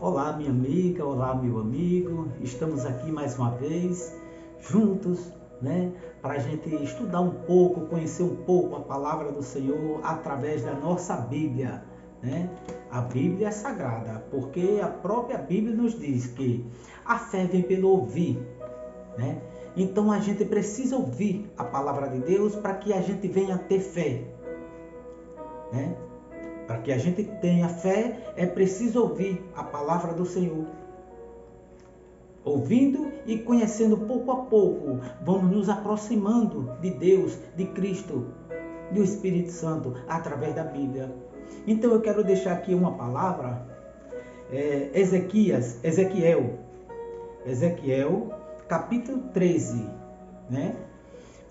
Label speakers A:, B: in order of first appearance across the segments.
A: Olá, minha amiga, olá, meu amigo. Estamos aqui mais uma vez, juntos, para a gente estudar um pouco, conhecer um pouco a palavra do Senhor através da nossa Bíblia, né? A Bíblia é sagrada, porque a própria Bíblia nos diz que a fé vem pelo ouvir, né? Então a gente precisa ouvir a palavra de Deus para que a gente venha ter fé, né? Para que a gente tenha fé, é preciso ouvir a palavra do Senhor. Ouvindo e conhecendo pouco a pouco, vamos nos aproximando de Deus, de Cristo, do Espírito Santo, através da Bíblia. Então eu quero deixar aqui uma palavra, Ezequiel, capítulo 13, né?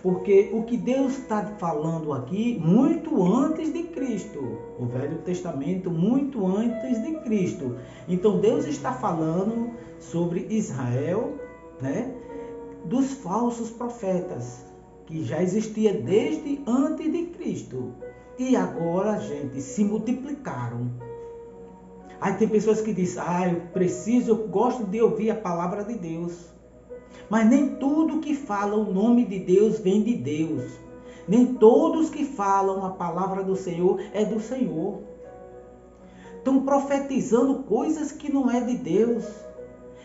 A: Porque o que Deus está falando aqui, muito antes de Cristo, o Velho Testamento, muito antes de Cristo. Então Deus está falando sobre Israel, né? Dos falsos profetas, que já existia desde antes de Cristo. E agora, gente, se multiplicaram. Aí tem pessoas que dizem, eu gosto de ouvir a palavra de Deus. Mas nem tudo que fala o nome de Deus vem de Deus. Nem todos que falam a palavra do Senhor é do Senhor. Estão profetizando coisas que não é de Deus.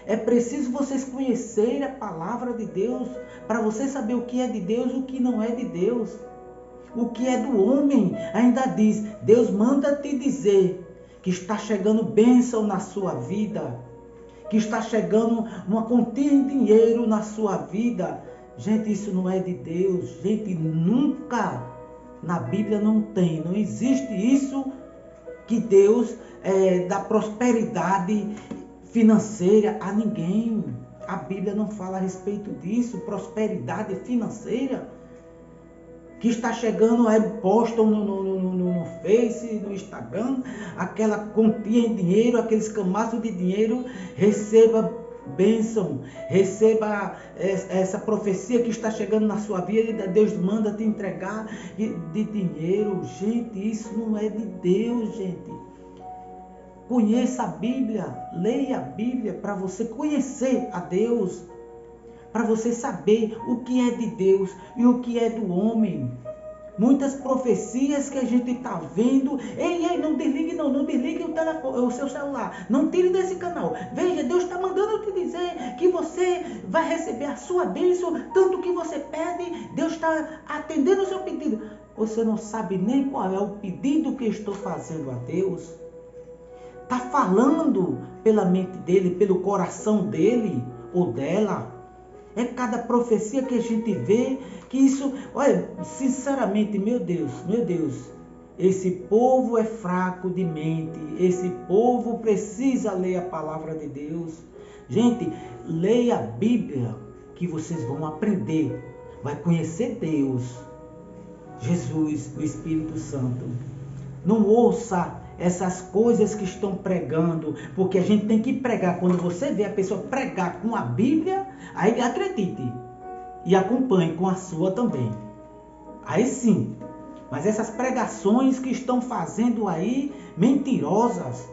A: É preciso vocês conhecerem a palavra de Deus para vocês saber o que é de Deus e o que não é de Deus. O que é do homem, ainda diz, Deus manda te dizer que está chegando bênção na sua vida, que está chegando uma quantia em dinheiro na sua vida. Gente, isso não é de Deus. Gente, nunca na Bíblia não existe isso que Deus dá prosperidade financeira a ninguém. A Bíblia não fala a respeito disso, prosperidade financeira. Que está chegando, postam no Face, no Instagram, aquela quantia em dinheiro, aqueles camaços de dinheiro, receba bênção, receba essa profecia que está chegando na sua vida, Deus manda te entregar de dinheiro. Gente, isso não é de Deus, gente. Conheça a Bíblia, leia a Bíblia para você conhecer a Deus, para você saber o que é de Deus e o que é do homem. Muitas profecias que a gente está vendo. Ei, não desligue o seu celular. Não tire desse canal. Veja, Deus está mandando te dizer que você vai receber a sua bênção. Tanto que você pede, Deus está atendendo o seu pedido. Você não sabe nem qual é o pedido que eu estou fazendo a Deus. Está falando pela mente dele, pelo coração dele ou dela. É cada profecia que a gente vê, que isso, olha, sinceramente, meu Deus, esse povo é fraco de mente, esse povo precisa ler a palavra de Deus. Gente, leia a Bíblia, que vocês vão aprender, vai conhecer Deus, Jesus, o Espírito Santo. Não ouça essas coisas que estão pregando, porque a gente tem que pregar. Quando você vê a pessoa pregar com a Bíblia, aí acredite e acompanhe com a sua também. Aí sim. Mas essas pregações que estão fazendo aí, mentirosas,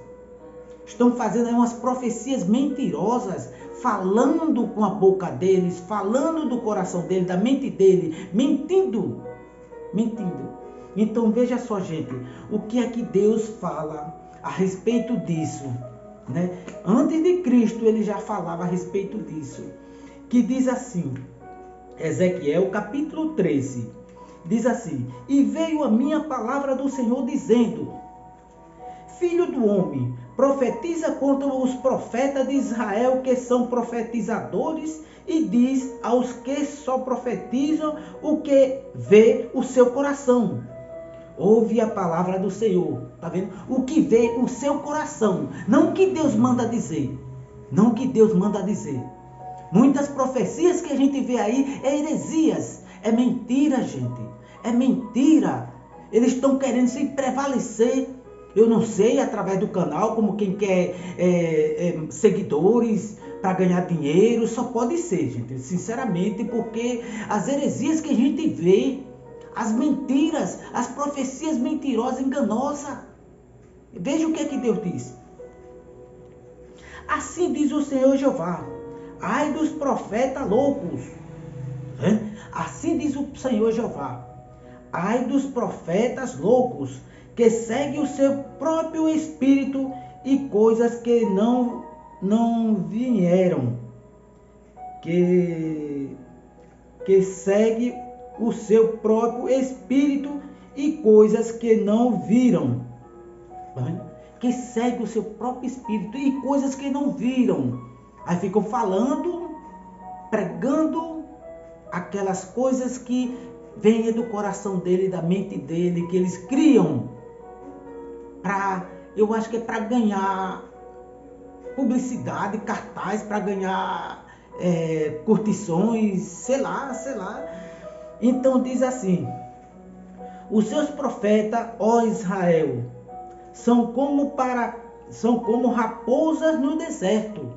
A: estão fazendo aí umas profecias mentirosas, falando com a boca deles, falando do coração deles, da mente dele, mentindo. Então veja só, gente, o que é que Deus fala a respeito disso, né? Antes de Cristo ele já falava a respeito disso, que diz assim, Ezequiel capítulo 13, diz assim, e veio a minha palavra do Senhor dizendo, filho do homem, profetiza contra os profetas de Israel que são profetizadores e diz aos que só profetizam o que vê o seu coração. Ouve a palavra do Senhor, tá vendo? O que vê o seu coração, não o que Deus manda dizer, Muitas profecias que a gente vê aí é heresias, é mentira, gente, é mentira. Eles estão querendo se prevalecer, eu não sei, através do canal, como quem quer seguidores para ganhar dinheiro, só pode ser, gente, sinceramente, porque as heresias que a gente vê, as mentiras, as profecias mentirosas, enganosas. Veja o que é que Deus diz. Assim diz o Senhor Jeová: ai dos profetas loucos. Assim diz o Senhor Jeová: ai dos profetas loucos, que seguem o seu próprio espírito e coisas que não vieram, que segue o seu próprio espírito e coisas que não viram. Que segue o seu próprio espírito e coisas que não viram. Aí ficam falando, pregando aquelas coisas que vêm do coração dele, da mente dele, que eles criam eu acho que é para ganhar publicidade, cartaz, para ganhar curtições, sei lá. Então diz assim: os seus profetas, ó Israel, são como raposas no deserto.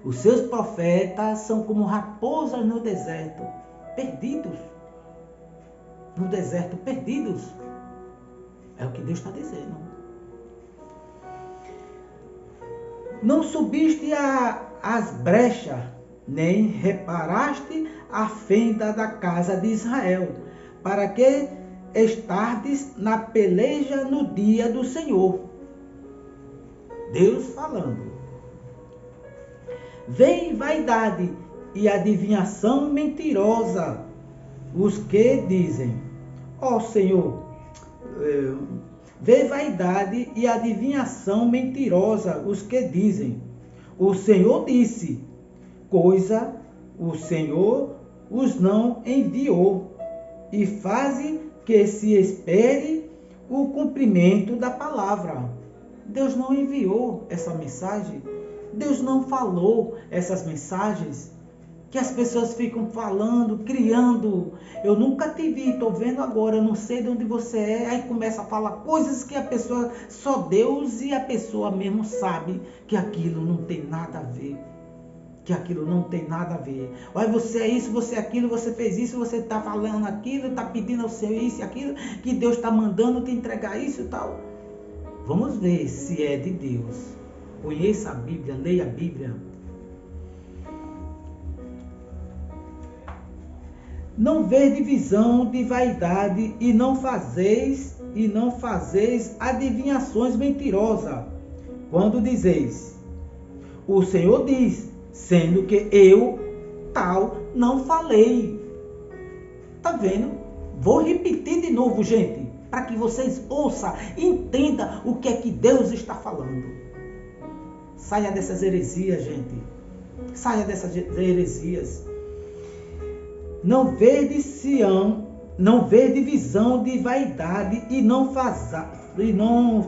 A: Os seus profetas são como raposas no deserto, perdidos. No deserto, perdidos. É o que Deus está dizendo. Não subiste às brechas, nem reparaste a fenda da casa de Israel, para que estardes na peleja no dia do Senhor. Deus falando. Vem vaidade e adivinhação mentirosa os que dizem: ó Senhor, vê vaidade e adivinhação mentirosa os que dizem: o Senhor disse, coisa o Senhor os não enviou, e faze que se espere o cumprimento da palavra. Deus não enviou essa mensagem. Deus não falou essas mensagens que as pessoas ficam falando, criando. Eu nunca te vi, estou vendo agora, não sei de onde você é. Aí começa a falar coisas que a pessoa, só Deus e a pessoa mesmo sabe que aquilo não tem nada a ver. Que aquilo não tem nada a ver. Olha, você é isso, você é aquilo, você fez isso, você está falando aquilo, está pedindo ao Senhor isso e aquilo, que Deus está mandando te entregar isso e tal. Vamos ver se é de Deus. Conheça a Bíblia, leia a Bíblia. Não vês divisão de vaidade e não fazeis adivinhações mentirosas. Quando dizeis: o Senhor diz, sendo que eu tal não falei. Tá vendo? Vou repetir de novo, gente, para que vocês ouçam, entendam o que é que Deus está falando. Saia dessas heresias, gente. Saia dessas heresias. Não vê divisão de vaidade e não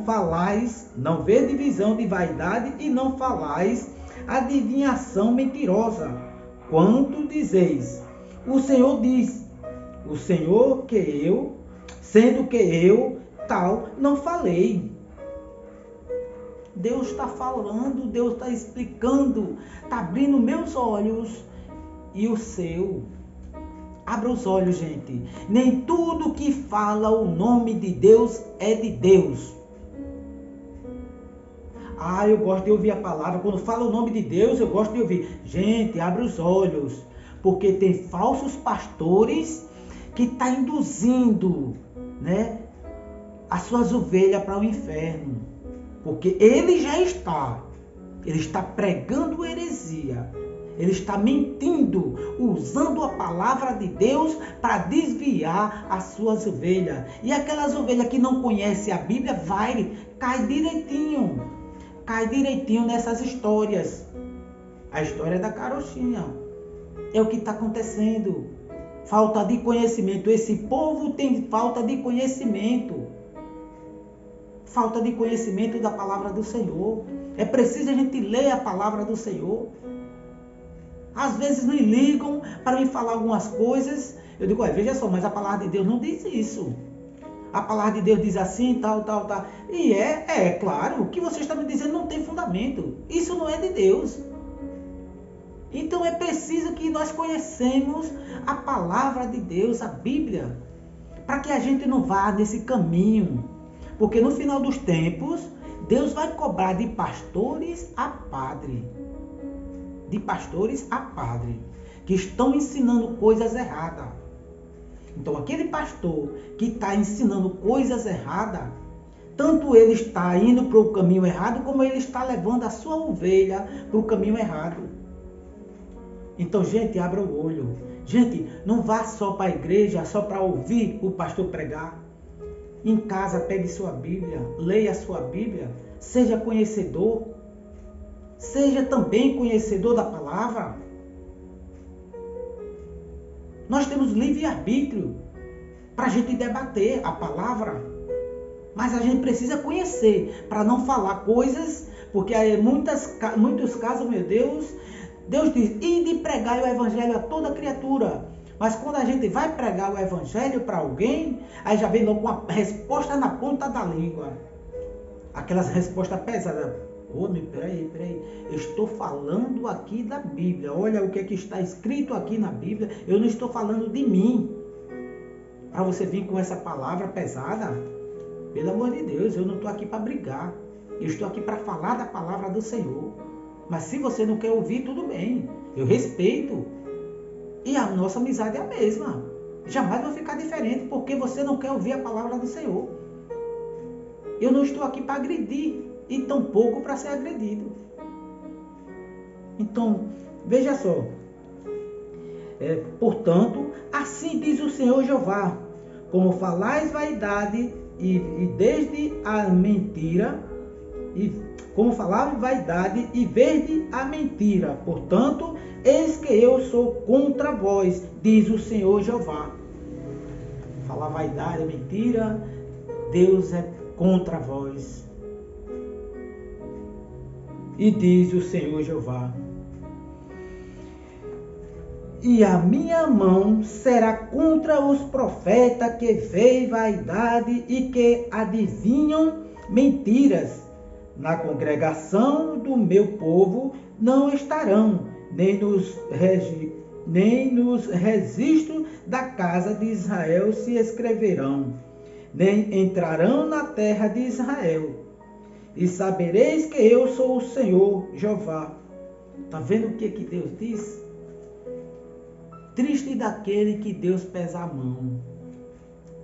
A: falais. Não vê divisão de vaidade e não falais adivinhação mentirosa. Quando dizeis: o Senhor diz, o Senhor que eu, sendo que eu tal não falei. Deus está falando, Deus está explicando, está abrindo meus olhos e o seu. Abra os olhos, gente. Nem tudo que fala o nome de Deus é de Deus. Eu gosto de ouvir a palavra. Quando fala o nome de Deus, eu gosto de ouvir. Gente, abre os olhos. Porque tem falsos pastores que estão induzindo, as suas ovelhas para o inferno. Porque ele já está. Ele está pregando heresia. Ele está mentindo, usando a palavra de Deus para desviar as suas ovelhas. E aquelas ovelhas que não conhecem a Bíblia, cai direitinho nessas histórias. A história da carochinha. É o que está acontecendo. Falta de conhecimento. Esse povo tem falta de conhecimento. Falta de conhecimento da palavra do Senhor. É preciso a gente ler a palavra do Senhor. Às vezes me ligam para me falar algumas coisas. Eu digo, veja só, mas a palavra de Deus não diz isso. A palavra de Deus diz assim, tal. E claro, o que você está me dizendo não tem fundamento. Isso não é de Deus. Então é preciso que nós conhecemos a palavra de Deus, a Bíblia, para que a gente não vá nesse caminho. Porque no final dos tempos, Deus vai cobrar de pastores a padre. de pastores a padre, que estão ensinando coisas erradas. Então, aquele pastor que está ensinando coisas erradas, tanto ele está indo para o caminho errado, como ele está levando a sua ovelha para o caminho errado. Então, gente, abra o olho. Gente, não vá só para a igreja, só para ouvir o pastor pregar. Em casa, pegue sua Bíblia, leia a sua Bíblia, seja conhecedor. Seja também conhecedor da palavra. Nós temos livre-arbítrio para a gente debater a palavra. Mas a gente precisa conhecer para não falar coisas, porque aí muitos casos, meu Deus diz, ide pregar o evangelho a toda criatura. Mas quando a gente vai pregar o evangelho para alguém, aí já vem logo uma resposta na ponta da língua. Aquelas respostas pesadas. Homem, peraí, eu estou falando aqui da Bíblia, olha o que é que está escrito aqui na Bíblia, eu não estou falando de mim, para você vir com essa palavra pesada, pelo amor de Deus, eu não estou aqui para brigar, eu estou aqui para falar da palavra do Senhor, mas se você não quer ouvir, tudo bem, eu respeito, e a nossa amizade é a mesma, jamais vai ficar diferente, porque você não quer ouvir a palavra do Senhor, eu não estou aqui para agredir, e tampouco para ser agredido. Então, veja só. Portanto, assim diz o Senhor Jeová, como falais vaidade e desde a mentira, como falais vaidade e verde a mentira, portanto, eis que eu sou contra vós, diz o Senhor Jeová. Falar vaidade, mentira, Deus é contra vós. E diz o Senhor Jeová: e a minha mão será contra os profetas que veem vaidade e que adivinham mentiras. Na congregação do meu povo não estarão, nem nos registros da casa de Israel se escreverão, nem entrarão na terra de Israel. E sabereis que eu sou o Senhor Jeová. Está vendo o que Deus diz? Triste daquele que Deus pesa a mão.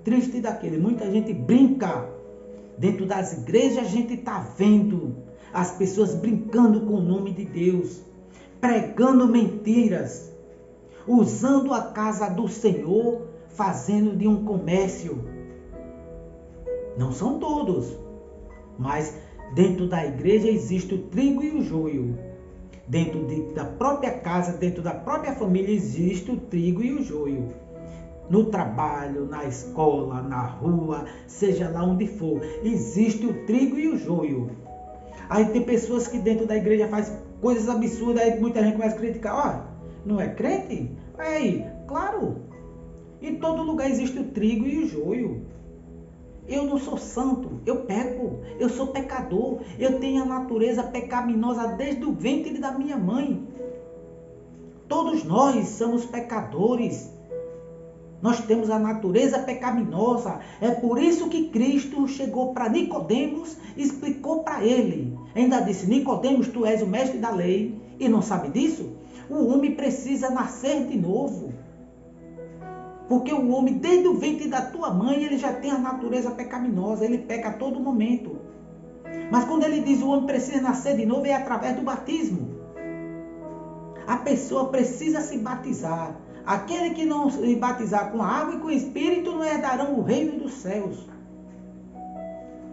A: Triste daquele. Muita gente brinca. Dentro das igrejas a gente está vendo as pessoas brincando com o nome de Deus. Pregando mentiras. Usando a casa do Senhor, fazendo de um comércio. Não são todos. Mas dentro da igreja existe o trigo e o joio. Dentro da própria casa, dentro da própria família existe o trigo e o joio. No trabalho, na escola, na rua, seja lá onde for, existe o trigo e o joio. Aí tem pessoas que dentro da igreja fazem coisas absurdas, aí muita gente começa a criticar. Não é crente? Aí, claro. Em todo lugar existe o trigo e o joio. Eu não sou santo, eu peco, eu sou pecador, eu tenho a natureza pecaminosa desde o ventre da minha mãe. Todos nós somos pecadores, nós temos a natureza pecaminosa, é por isso que Cristo chegou para Nicodemos e explicou para ele. Ainda disse: Nicodemos, tu és o mestre da lei e não sabe disso? O homem precisa nascer de novo. Porque o homem, desde o ventre da tua mãe, ele já tem a natureza pecaminosa, ele peca a todo momento. Mas quando ele diz o homem precisa nascer de novo, é através do batismo. A pessoa precisa se batizar. Aquele que não se batizar com a água e com o Espírito não herdarão o reino dos céus.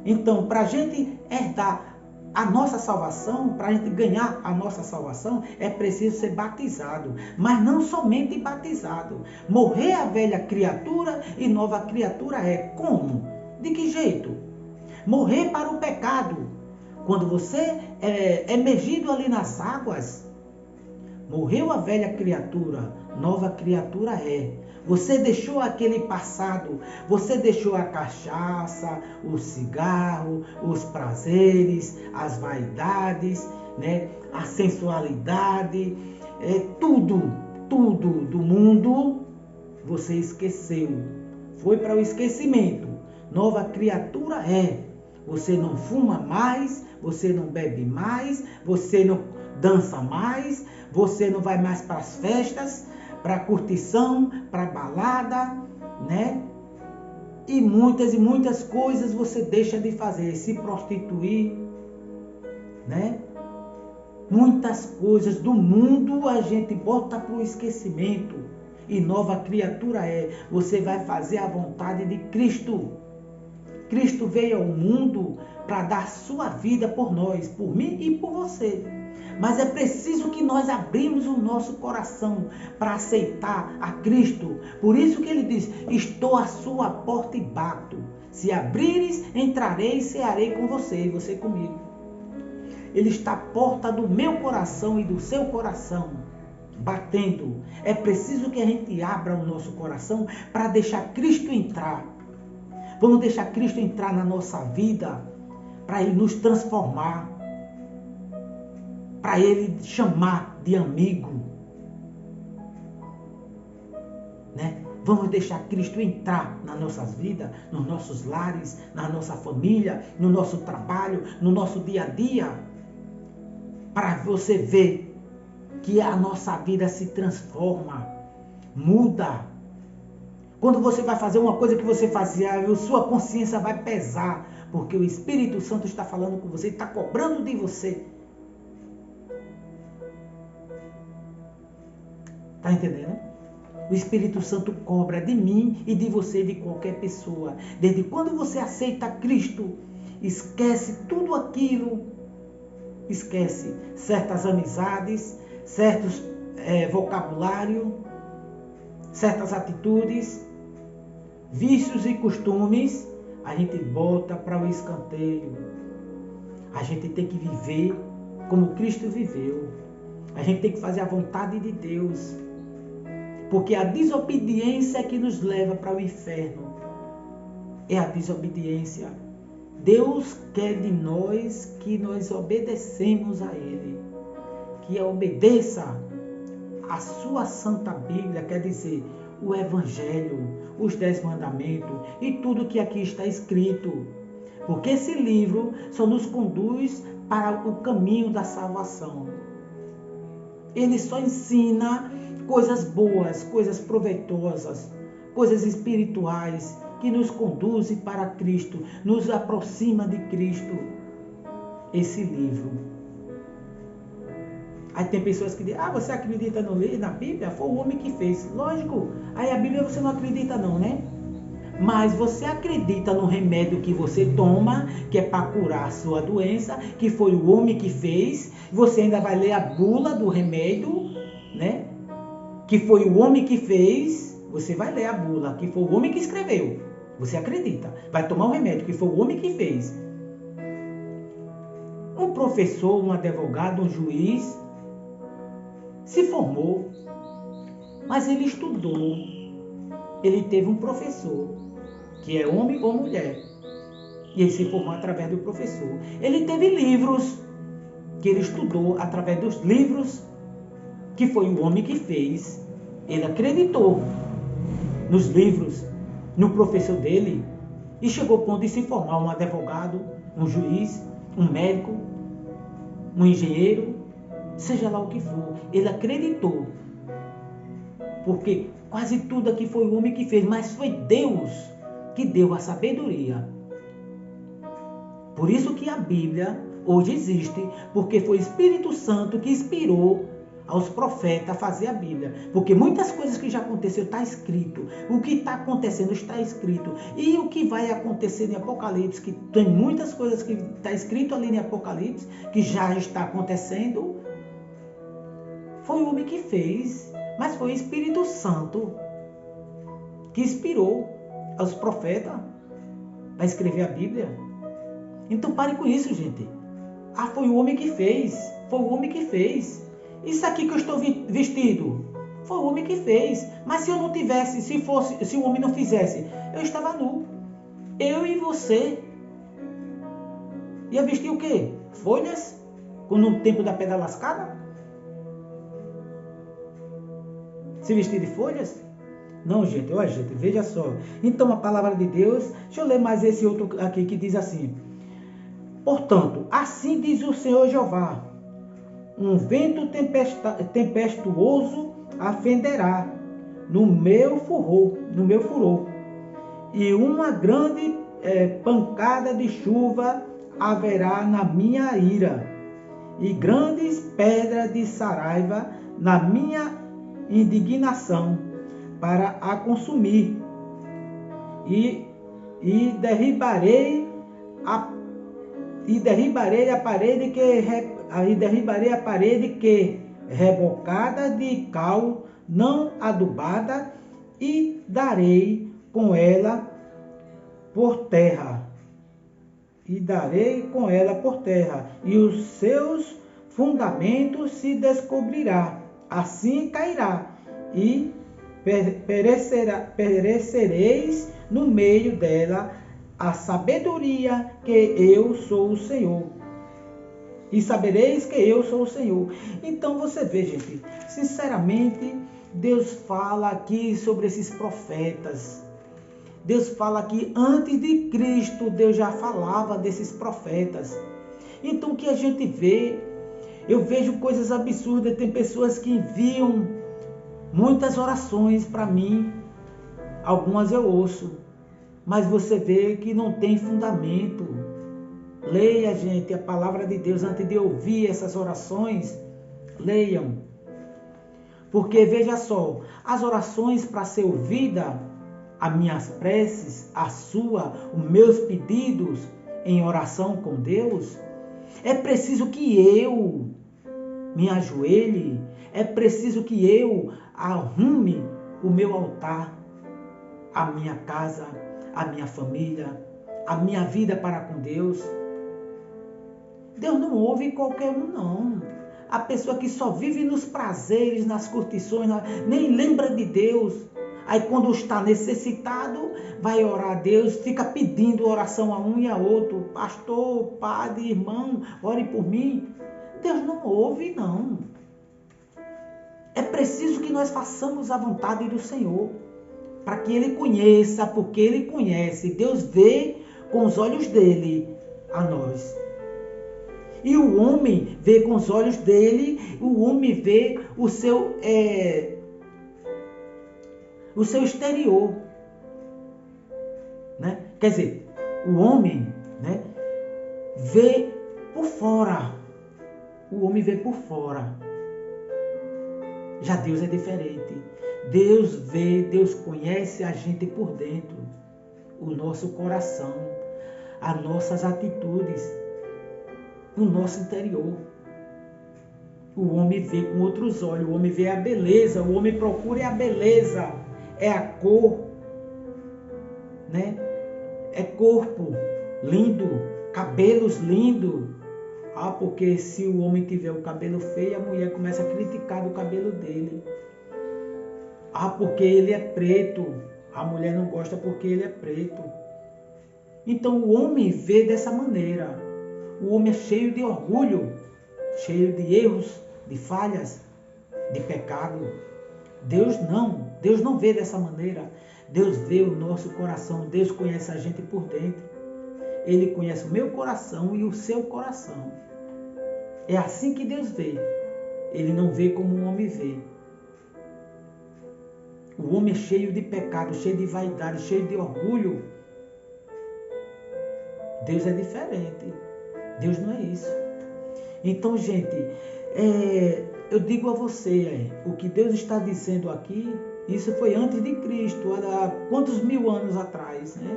A: Então, para a gente herdar a nossa salvação, para a gente ganhar a nossa salvação, é preciso ser batizado. Mas não somente batizado. Morrer a velha criatura e nova criatura é como? De que jeito? Morrer para o pecado. Quando você é emergido ali nas águas, morreu a velha criatura, nova criatura é. Você deixou aquele passado, você deixou a cachaça, o cigarro, os prazeres, as vaidades, né? A sensualidade, tudo do mundo, você esqueceu. Foi para o esquecimento. Nova criatura é. Você não fuma mais, você não bebe mais, você não dança mais, você não vai mais para as festas, para curtição, para balada, né? E muitas coisas você deixa de fazer, se prostituir, né? Muitas coisas do mundo a gente bota para o esquecimento. E nova criatura você vai fazer a vontade de Cristo. Cristo veio ao mundo para dar sua vida por nós, por mim e por você. Mas é preciso que nós abrimos o nosso coração para aceitar a Cristo. Por isso que ele diz, estou à sua porta e bato. Se abrires, entrarei e cearei com você e você comigo. Ele está à porta do meu coração e do seu coração, batendo. É preciso que a gente abra o nosso coração para deixar Cristo entrar. Vamos deixar Cristo entrar na nossa vida, para Ele nos transformar, para Ele chamar de amigo, né? Vamos deixar Cristo entrar nas nossas vidas, nos nossos lares, na nossa família, no nosso trabalho, no nosso dia a dia, para você ver que a nossa vida se transforma, muda. Quando você vai fazer uma coisa que você fazia, a sua consciência vai pesar, porque o Espírito Santo está falando com você, está cobrando de você. Está entendendo? O Espírito Santo cobra de mim e de você, de qualquer pessoa. Desde quando você aceita Cristo, esquece tudo aquilo, esquece certas amizades, certos vocabulário, certas atitudes, vícios e costumes, a gente bota para o escanteio. A gente tem que viver como Cristo viveu. A gente tem que fazer a vontade de Deus. Porque a desobediência é que nos leva para o inferno. É a desobediência. Deus quer de nós que nós obedecemos a Ele. Que obedeça a sua Santa Bíblia, quer dizer, o Evangelho, os 10 mandamentos e tudo que aqui está escrito. Porque esse livro só nos conduz para o caminho da salvação. Ele só ensina coisas boas, coisas proveitosas, coisas espirituais que nos conduzem para Cristo, nos aproxima de Cristo. Esse livro. Aí tem pessoas que dizem, você acredita na Bíblia? Foi o homem que fez. Lógico, aí a Bíblia você não acredita não, né? Mas você acredita no remédio que você toma, que é para curar a sua doença, que foi o homem que fez. Você ainda vai ler a bula do remédio, né? Que foi o homem que fez. Você vai ler a bula, que foi o homem que escreveu. Você acredita. Vai tomar o remédio, que foi o homem que fez. Um professor, um advogado, um juiz se formou, mas ele estudou. Ele teve um professor, que é homem ou mulher, e ele se formou através do professor. Ele teve livros, que ele estudou através dos livros, que foi o homem que fez. Ele acreditou nos livros, no professor dele, e chegou ao ponto de se formar um advogado, um juiz, um médico, um engenheiro, seja lá o que for. Ele acreditou, porque quase tudo aqui foi o homem que fez, mas foi Deus que deu a sabedoria. Por isso que a Bíblia hoje existe, porque foi o Espírito Santo que inspirou aos profetas a fazer a Bíblia. Porque muitas coisas que já aconteceu está escrito. O que está acontecendo está escrito. E o que vai acontecer em Apocalipse, que tem muitas coisas que está escrito ali em Apocalipse, que já está acontecendo, foi o homem que fez, mas foi o Espírito Santo que inspirou aos profetas para escrever a Bíblia. Então pare com isso, gente. Foi o homem que fez. Foi o homem que fez. Isso aqui que eu estou vestido, foi o homem que fez. Mas se eu não tivesse, se o homem não fizesse, eu estava nu. Eu e você. Ia vestir o quê? Folhas? No tempo da pedra lascada? Se vestir de folhas? Não, gente, veja só. Então a palavra de Deus, deixa eu ler mais esse outro aqui que diz assim: Portanto, assim diz o Senhor Jeová: um vento tempestuoso afenderá no meu furor, e uma grande pancada de chuva haverá na minha ira, e grandes pedras de saraiva na minha indignação, para a consumir, e derribarei a parede que rebocada de cal não adubada, e darei com ela por terra. E os seus fundamentos se descobrirá. Assim cairá, e perecereis no meio dela a sabedoria que eu sou o Senhor. E sabereis que eu sou o Senhor. Então você vê, gente, sinceramente, Deus fala aqui sobre esses profetas. Deus fala que antes de Cristo, Deus já falava desses profetas. Então o que a gente vê, eu vejo coisas absurdas. Tem pessoas que enviam muitas orações para mim, algumas eu ouço, mas você vê que não tem fundamento. Leia, gente, a palavra de Deus antes de ouvir essas orações. Leiam. Porque veja só, as orações para ser ouvida, as minhas preces, a sua, os meus pedidos em oração com Deus, é preciso que eu me ajoelhe, é preciso que eu arrume o meu altar, a minha casa, a minha família, a minha vida para com Deus. Deus não ouve qualquer um, não. A pessoa que só vive nos prazeres, nas curtições, nem lembra de Deus. Aí quando está necessitado, vai orar a Deus, fica pedindo oração a um e a outro. Pastor, padre, irmão, ore por mim. Deus não ouve, não. É preciso que nós façamos a vontade do Senhor, para que Ele conheça, porque Ele conhece. Deus vê com os olhos dele a nós. E o homem vê com os olhos dele, o homem vê o seu exterior. Né? Quer dizer, o homem, né, vê por fora. O homem vê por fora. Já Deus é diferente. Deus vê, Deus conhece a gente por dentro. O nosso coração, as nossas atitudes, o nosso interior. O homem vê com outros olhos, o homem vê a beleza, o homem procura a beleza, é a cor, né? É corpo lindo, cabelos lindos. Porque se o homem tiver o cabelo feio, a mulher começa a criticar o cabelo dele. Porque ele é preto, a mulher não gosta porque ele é preto. Então o homem vê dessa maneira. O homem é cheio de orgulho, cheio de erros, de falhas, de pecado. Deus não vê dessa maneira. Deus vê o nosso coração, Deus conhece a gente por dentro. Ele conhece o meu coração e o seu coração. É assim que Deus vê. Ele não vê como o homem vê. O homem é cheio de pecado, cheio de vaidade, cheio de orgulho. Deus é diferente. Deus não é isso. Então, gente, eu digo a você, o que Deus está dizendo aqui, isso foi antes de Cristo, há quantos mil anos atrás, né?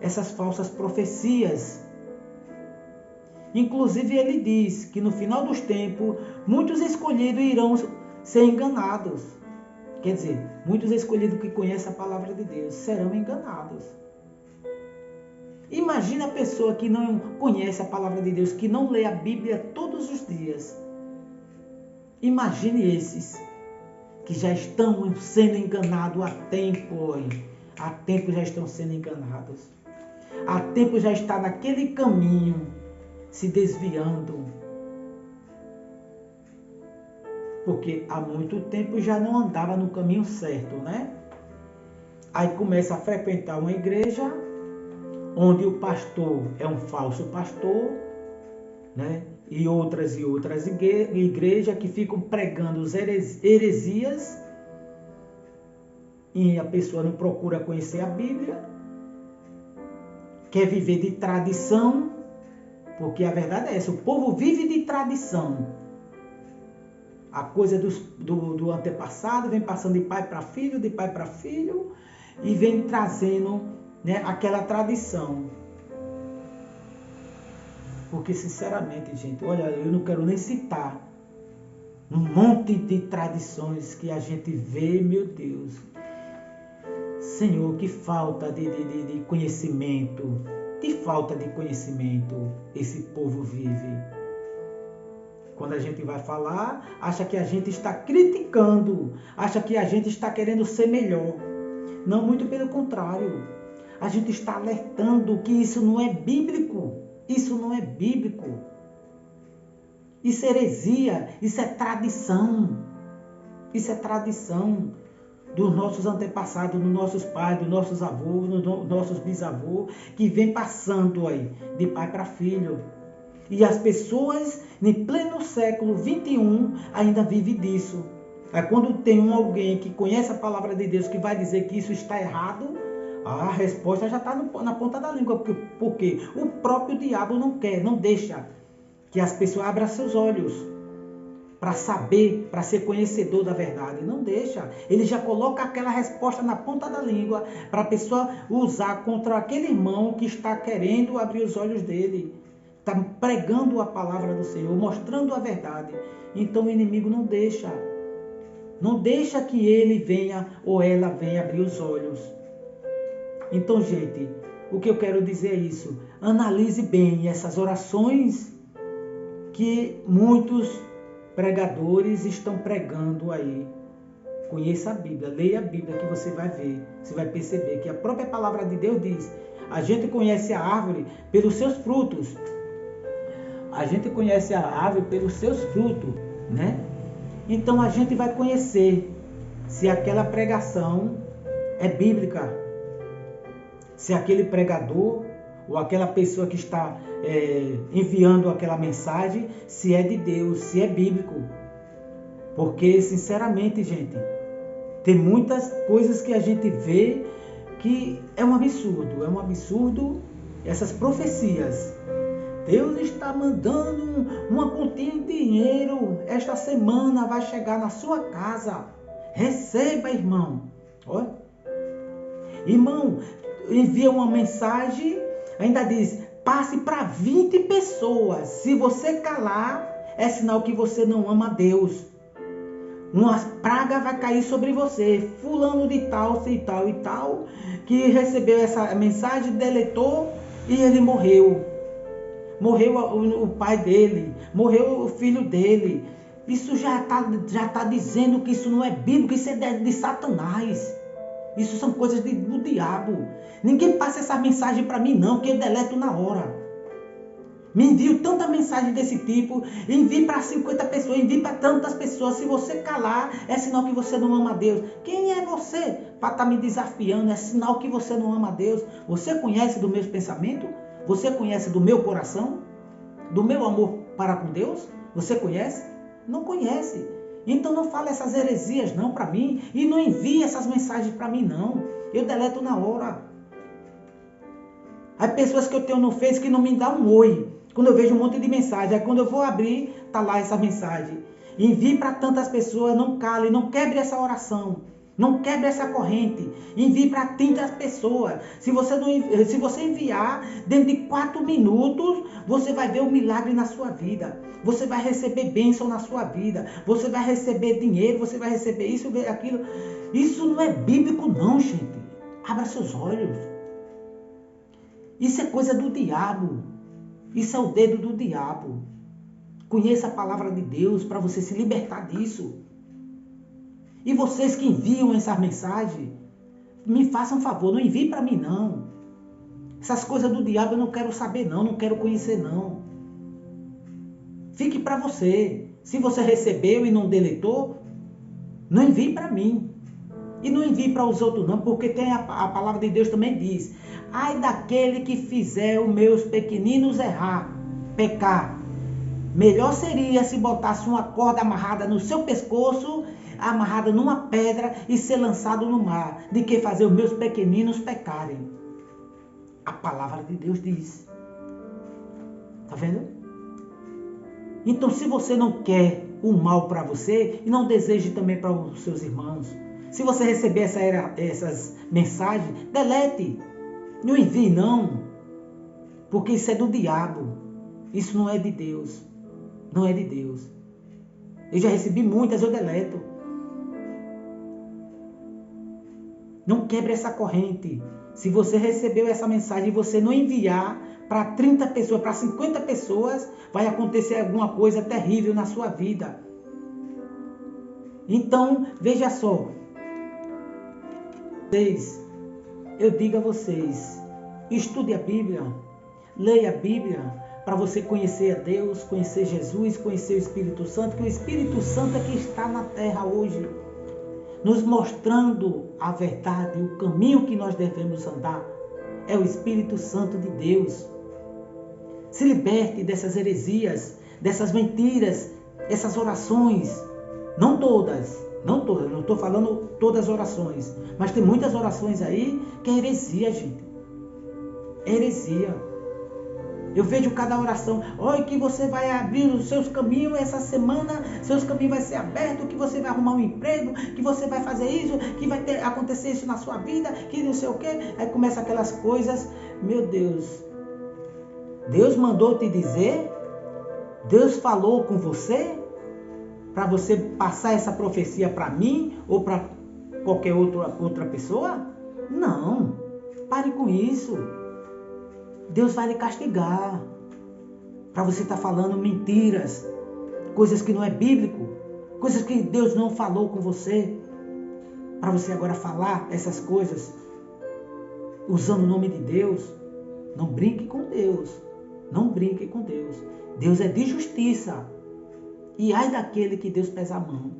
A: Essas falsas profecias. Inclusive ele diz que no final dos tempos, muitos escolhidos irão ser enganados. Quer dizer, muitos escolhidos que conhecem a palavra de Deus serão enganados. Imagina a pessoa que não conhece a palavra de Deus, que não lê a Bíblia todos os dias. Imagine esses que já estão sendo enganados há tempo. Há tempo já estão sendo enganados. Há tempo já está naquele caminho, se desviando. Porque há muito tempo já não andava no caminho certo, né? Aí começa a frequentar uma igreja, onde o pastor é um falso pastor, né? E outras igrejas que ficam pregando heresias, e a pessoa não procura conhecer a Bíblia, quer viver de tradição, porque a verdade é essa, o povo vive de tradição. A coisa do antepassado vem passando de pai para filho, de pai para filho, e vem trazendo, né, aquela tradição. Porque, sinceramente, gente, olha, eu não quero nem citar um monte de tradições que a gente vê, meu Deus. Senhor, que falta de conhecimento, que falta de conhecimento esse povo vive. Quando a gente vai falar, acha que a gente está criticando, acha que a gente está querendo ser melhor. Não, muito pelo contrário. A gente está alertando que isso não é bíblico. Isso não é bíblico. Isso é heresia, isso é tradição. Isso é tradição dos nossos antepassados, dos nossos pais, dos nossos avós, dos nossos bisavós, que vem passando aí de pai para filho. E as pessoas, em pleno século XXI, ainda vivem disso. Aí quando tem alguém que conhece a palavra de Deus, que vai dizer que isso está errado, a resposta já está na ponta da língua. Porque o próprio diabo não quer, não deixa que as pessoas abram seus olhos para saber, para ser conhecedor da verdade. Não deixa. Ele já coloca aquela resposta na ponta da língua para a pessoa usar contra aquele irmão que está querendo abrir os olhos dele. Está pregando a palavra do Senhor, mostrando a verdade. Então o inimigo não deixa. Não deixa que ele venha ou ela venha abrir os olhos. Então, gente, o que eu quero dizer é isso. Analise bem essas orações que muitos pregadores estão pregando aí. Conheça a Bíblia, leia a Bíblia que você vai ver. Você vai perceber que a própria palavra de Deus diz: a gente conhece a árvore pelos seus frutos. A gente conhece a árvore pelos seus frutos, né? Então a gente vai conhecer se aquela pregação é bíblica, se aquele pregador ou aquela pessoa que está enviando aquela mensagem, se é de Deus, se é bíblico. Porque, sinceramente, gente, tem muitas coisas que a gente vê que é um absurdo essas profecias. Deus está mandando uma quantia de dinheiro, esta semana vai chegar na sua casa. Receba, irmão. Olha. Irmão, envia uma mensagem, ainda diz, passe para 20 pessoas. Se você calar, é sinal que você não ama a Deus. Uma praga vai cair sobre você. Fulano de tal, e tal e tal, que recebeu essa mensagem, deletou e ele morreu. Morreu o pai dele, morreu o filho dele. Isso já tá dizendo que isso não é bíblico, isso é de Satanás. Isso são coisas do diabo. Ninguém passa essa mensagem para mim não, que eu deleto na hora. Me envio tanta mensagem desse tipo, envie para 50 pessoas, envie para tantas pessoas. Se você calar, é sinal que você não ama a Deus. Quem é você para estar me desafiando? É sinal que você não ama a Deus. Você conhece do meu pensamento? Você conhece do meu coração? Do meu amor para com Deus? Você conhece? Não conhece. Então não fale essas heresias não para mim. E não envie essas mensagens para mim não. Eu deleto na hora. Há pessoas que eu tenho no Face que não me dão um oi. Quando eu vejo um monte de mensagem. Aí quando eu vou abrir, tá lá essa mensagem. Envie para tantas pessoas. Não cale, não quebre essa oração. Não quebre essa corrente. Envie para 30 pessoas. Se você enviar, dentro de 4 minutos, você vai ver um milagre na sua vida. Você vai receber bênção na sua vida. Você vai receber dinheiro, você vai receber isso, aquilo. Isso não é bíblico não, gente. Abra seus olhos. Isso é coisa do diabo. Isso é o dedo do diabo. Conheça a palavra de Deus para você se libertar disso. E vocês que enviam essa mensagem, me façam um favor, não enviem para mim não. Essas coisas do diabo eu não quero saber não, não quero conhecer não. Fique para você. Se você recebeu e não deletou, não envie para mim. E não envie para os outros não, porque tem a palavra de Deus também diz, Ai daquele que fizer os meus pequeninos pecar. Melhor seria se botasse uma corda amarrada no seu pescoço, amarrada numa pedra e ser lançado no mar, de que fazer os meus pequeninos pecarem. A palavra de Deus diz. Tá vendo? Então, se você não quer o mal para você, e não deseje também para os seus irmãos, se você receber essas mensagens, delete. Não envie não, porque isso é do diabo. Isso não é de Deus. Não é de Deus. Eu já recebi muitas, eu deleto. Não quebre essa corrente. Se você recebeu essa mensagem e você não enviar para 30 pessoas, para 50 pessoas, vai acontecer alguma coisa terrível na sua vida. Então, veja só. Eu digo a vocês, estude a Bíblia, leia a Bíblia, para você conhecer a Deus, conhecer Jesus, conhecer o Espírito Santo, que o Espírito Santo é que está na terra hoje, nos mostrando a verdade, o caminho que nós devemos andar. É o Espírito Santo de Deus. Se liberte dessas heresias, dessas mentiras, essas orações. Não todas, não estou falando todas as orações, mas tem muitas orações aí que é heresia, gente. É heresia. Eu vejo cada oração, olha que você vai abrir os seus caminhos essa semana, seus caminhos vai ser abertos, que você vai arrumar um emprego, que você vai fazer isso, que vai acontecer isso na sua vida, que não sei o quê. Aí começa aquelas coisas, meu Deus. Deus mandou te dizer? Deus falou com você? Para você passar essa profecia para mim ou para qualquer outra pessoa? Não, pare com isso. Deus vai lhe castigar para você estar falando mentiras, coisas que não é bíblico, coisas que Deus não falou com você, para você agora falar essas coisas usando o nome de Deus. Não brinque com Deus, não brinque com Deus. Deus é de justiça, e ai daquele que Deus pesa a mão.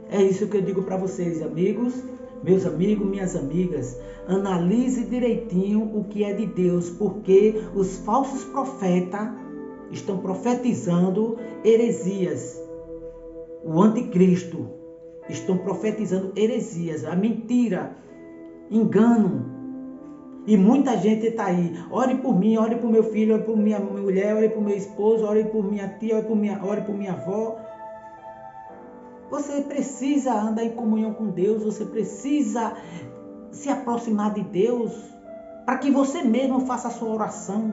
A: É isso que eu digo para vocês, amigos, meus amigos, minhas amigas. Analise direitinho o que é de Deus, porque os falsos profetas estão profetizando heresias. O anticristo estão profetizando heresias, a mentira, engano. E muita gente está aí. Ore por mim, ore por meu filho, ore por minha mulher, ore por meu esposo, ore por minha tia, ore por minha avó. Você precisa andar em comunhão com Deus, você precisa se aproximar de Deus, para que você mesmo faça a sua oração.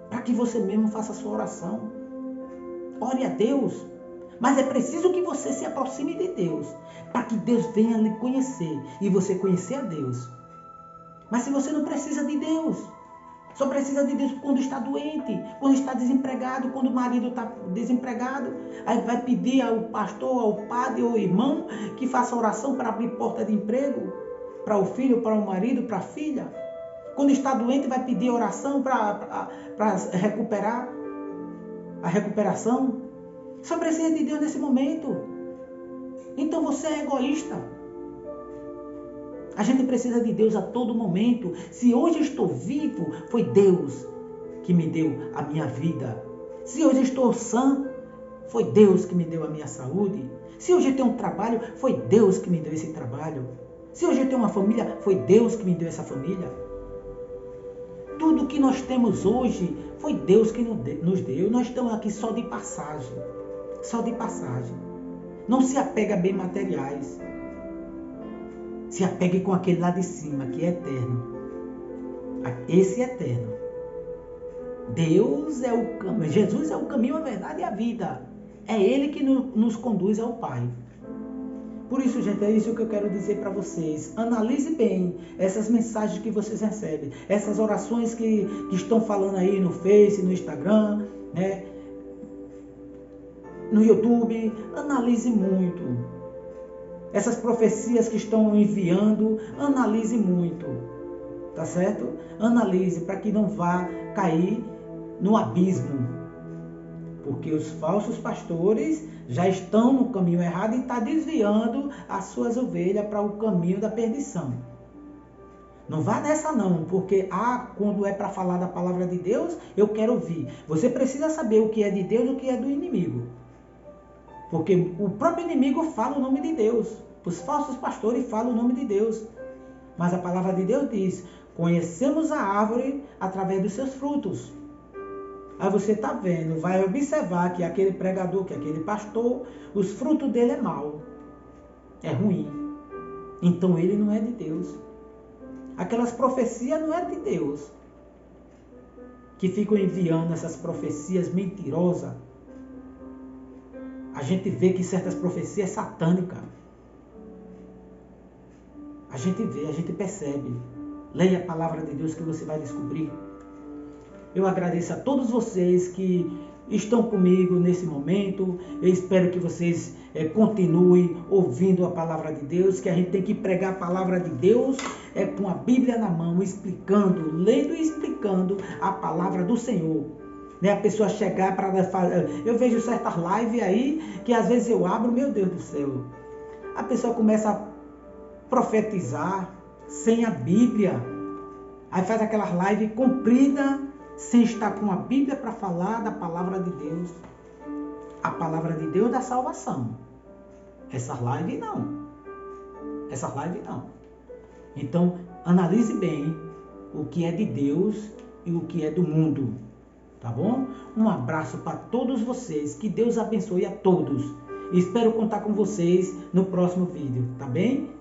A: Para que você mesmo faça a sua oração. Ore a Deus, mas é preciso que você se aproxime de Deus, para que Deus venha lhe conhecer e você conhecer a Deus. Mas se você não precisa de Deus, só precisa de Deus quando está doente, quando está desempregado, quando o marido está desempregado, aí vai pedir ao pastor, ao padre ou ao irmão que faça oração para abrir porta de emprego, para o filho, para o marido, para a filha. Quando está doente, vai pedir oração para recuperar a recuperação. Só precisa de Deus nesse momento. Então você é egoísta. A gente precisa de Deus a todo momento. Se hoje estou vivo, foi Deus que me deu a minha vida. Se hoje estou sã, foi Deus que me deu a minha saúde. Se hoje eu tenho um trabalho, foi Deus que me deu esse trabalho. Se hoje eu tenho uma família, foi Deus que me deu essa família. Tudo que nós temos hoje, foi Deus que nos deu. Nós estamos aqui só de passagem. Só de passagem. Não se apega a bens materiais. Se apegue com aquele lá de cima, que é eterno. Esse é eterno. Deus é o caminho. Jesus é o caminho, a verdade e a vida. É Ele que nos conduz ao Pai. Por isso, gente, é isso que eu quero dizer para vocês. Analise bem essas mensagens que vocês recebem. Essas orações que estão falando aí no Face, no Instagram, né? No YouTube. Analise muito. Essas profecias que estão enviando, analise muito, tá certo? Analise para que não vá cair no abismo, porque os falsos pastores já estão no caminho errado e estão desviando as suas ovelhas para o caminho da perdição. Não vá nessa não, porque quando é para falar da palavra de Deus, eu quero ouvir. Você precisa saber o que é de Deus e o que é do inimigo. Porque o próprio inimigo fala o nome de Deus. Os falsos pastores falam o nome de Deus. Mas a palavra de Deus diz: conhecemos a árvore através dos seus frutos. Aí você está vendo, vai observar que aquele pregador, que aquele pastor, os frutos dele é mau. É ruim. Então ele não é de Deus. Aquelas profecias não é de Deus. Que ficam enviando essas profecias mentirosas. A gente vê que certas profecias é satânica. A gente vê, a gente percebe. Leia a palavra de Deus que você vai descobrir. Eu agradeço a todos vocês que estão comigo nesse momento. Eu espero que vocês continuem ouvindo a palavra de Deus, que a gente tem que pregar a palavra de Deus com a Bíblia na mão, explicando, lendo e explicando a palavra do Senhor. Né? A pessoa chegar para... Eu vejo certas lives aí, que às vezes eu abro, meu Deus do céu. A pessoa começa a profetizar sem a Bíblia. Aí faz aquelas lives compridas, sem estar com a Bíblia para falar da palavra de Deus. A palavra de Deus da salvação. Essas lives não. Essas lives não. Então, analise bem o que é de Deus e o que é do mundo. Tá bom? Um abraço para todos vocês. Que Deus abençoe a todos. Espero contar com vocês no próximo vídeo. Tá bem?